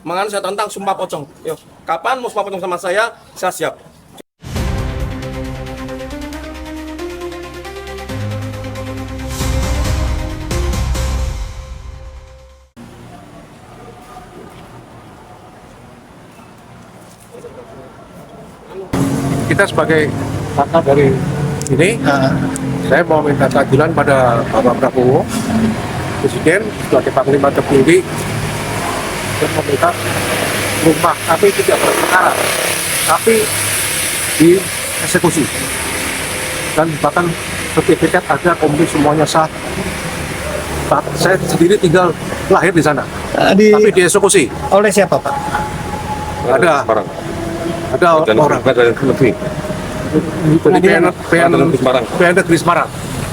Makanya saya tantang sumpah pocong. Yo, kapan mau sumpah pocong sama saya siap. Kita sebagai kakak dari ini, saya mau minta keadilan pada Bapak Prabowo, Presiden, sebagai Panglima tertinggi, dan meminta rumah tapi tidak berperkara, tapi dieksekusi. Dan bahkan sertifikat ada, komplit semuanya sah. Saya sendiri tinggal lahir di sana, tapi dieksekusi. Oleh siapa, Pak? Ada orang dari PN Negeri Semarang.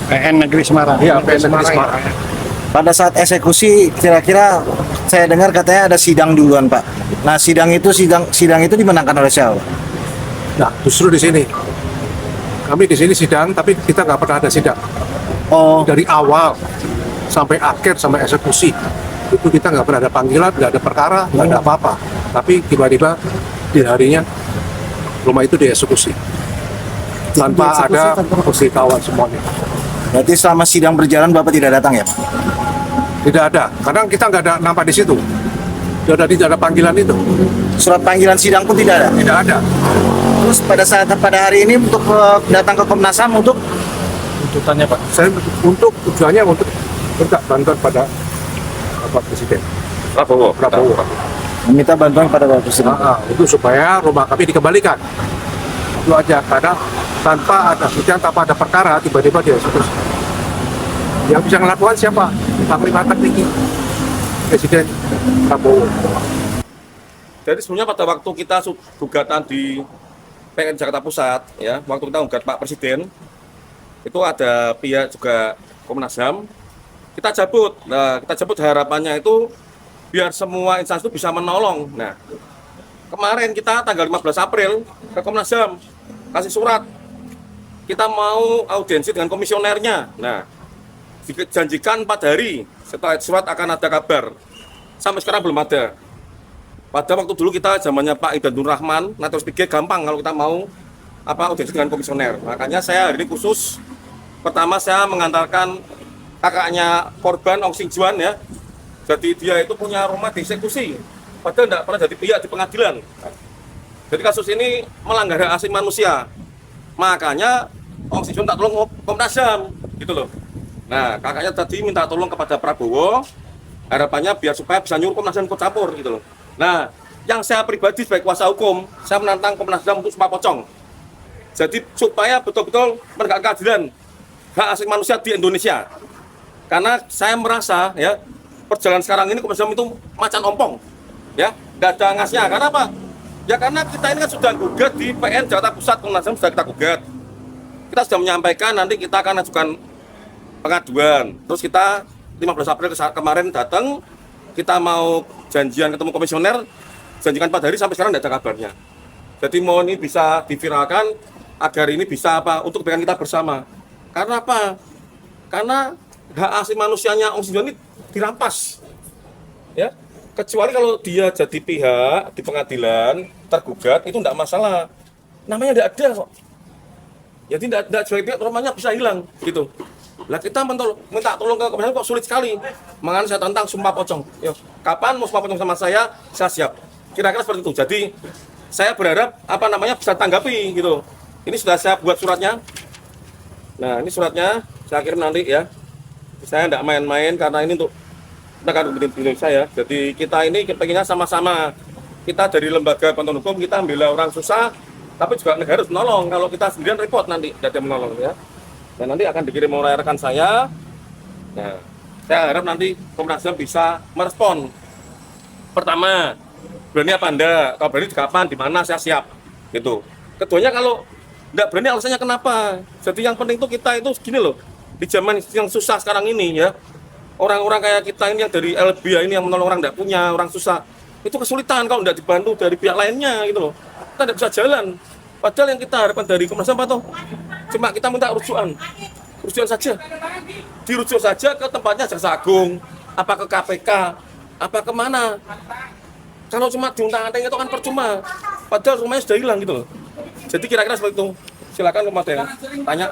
PN Negeri Semarang. Iya, PN Negeri Semarang. Pada saat eksekusi, kira-kira saya dengar katanya ada sidang duluan, Pak. Nah, sidang itu dimenangkan oleh siapa? Nah, justru di sini kami di sini sidang, tapi kita nggak pernah ada sidang. Oh, Dari awal sampai akhir sampai eksekusi itu kita nggak pernah ada panggilan, nggak ada perkara, nggak ada apa-apa. Tapi tiba-tiba di harinya rumah itu dieksekusi tanpa ada pemberitahuan semuanya. berarti selama sidang berjalan Bapak tidak datang ya, Pak? Tidak ada, karena kita nggak ada nampak di situ. Tidak ada panggilan itu. Surat panggilan sidang pun tidak ada. Tidak ada. Terus pada hari ini untuk datang ke Komnas HAM untuk Tuntutannya Pak, saya untuk tujuannya untuk minta bantuan pada Bapak Presiden Prabowo. meminta bantuan pada Bapak Presiden. Itu supaya rumah kami dikembalikan. Itu aja, karena tanpa ada sidang, tanpa ada perkara, tiba-tiba dia eksekusi. Yang bisa melakukan siapa? Panglima tertinggi, Presiden Prabowo. Jadi sebenarnya pada waktu kita gugatan di PN Jakarta Pusat, ya, waktu kita gugat Pak Presiden, itu ada pihak juga Komnas HAM, kita cabut. Nah, kita cabut harapannya itu biar semua instansi itu bisa menolong. Nah, kemarin kita tanggal 15 April ke Komnas HAM kasih surat. Kita mau audiensi dengan komisionernya. Nah, dijanjikan 4 hari setelah surat akan ada kabar. Sampai sekarang belum ada. Pada waktu dulu kita zamannya Pak Idan Nur Rahman, Natos 3 gampang kalau kita mau audiensi dengan komisioner. Makanya saya hari ini khusus, pertama saya mengantarkan kakaknya korban Ong Sing Juan, ya. Jadi dia itu punya rumah dieksekusi, padahal tidak pernah jadi pihak di pengadilan. Jadi kasus ini melanggar hak asasi manusia. Makanya Ong Sing Juan tak tolong Komnas HAM, gitu loh. Nah, kakaknya tadi minta tolong kepada Prabowo, harapannya biar supaya bisa nyuruh Komnas HAM ikut campur, gitu loh. Nah, yang saya pribadi sebagai kuasa hukum, saya menantang Komnas HAM untuk sumpah pocong. Jadi supaya betul-betul menegakkan keadilan hak asasi manusia di Indonesia. Karena saya merasa, ya, perjalanan sekarang ini Komnas HAM itu macan ompong, ya, nggak ada ngasnya. Karena apa? Ya karena kita ini kan sudah gugat di PN Jakarta Pusat, Komnas HAM sudah kita gugat. Kita sudah menyampaikan nanti kita akan ajukan pengaduan. Terus kita 15 April kemarin datang, kita mau janjian ketemu komisioner, janjikan 4 hari, sampai sekarang tidak ada kabarnya. Jadi mau ini bisa diviralkan agar ini bisa untuk kebaikan kita bersama. Karena apa? Karena hak asasi manusianya Ong Sing Juan ini dirampas, ya. Kecuali kalau dia jadi pihak di pengadilan tergugat, itu tidak masalah. Namanya tidak ada kok. Jadi tidak sebagai pihak, rumahnya bisa hilang, gitu. Lah kita minta tolong ke komisioner kok sulit sekali. Makanya saya tantang sumpah pocong. Yo, kapan mau sumpah pocong sama saya siap. Kira-kira seperti itu. Jadi saya berharap bisa tanggapi, gitu. Ini sudah saya buat suratnya. Nah, ini suratnya saya kirim nanti, ya. Saya tidak main-main karena ini untuk negara Indonesia, ya. Jadi kita ini pengennya sama-sama. Kita dari lembaga bantuan hukum, kita membela orang susah, tapi juga negara harus menolong. Kalau kita sendirian repot nanti, tidak ada menolong, ya. Dan nanti akan dikirim oleh rekan saya. Nah, saya harap nanti Komnas HAM bisa merespon. Pertama, berani apa enggak? Kalau berani kapan, di mana, saya siap. Gitu. Keduanya kalau enggak berani, alasannya kenapa? Jadi yang penting itu kita itu gini loh. Di zaman yang susah sekarang ini, ya. Orang-orang kayak kita ini yang dari LBH ini yang menolong orang enggak punya, orang susah. Itu kesulitan kalau enggak dibantu dari pihak lainnya, gitu loh. Kita enggak bisa jalan. Padahal yang kita harapkan dari Komnas HAM tuh cuma kita minta rujukan saja, dirujuk saja ke tempatnya Jaksa Agung, apa ke KPK, apa kemana. Kalau cuma diuntang-anting itu kan percuma. Padahal rumahnya sudah hilang gitu loh. Jadi kira-kira seperti itu. Silakan kepada yang tanya.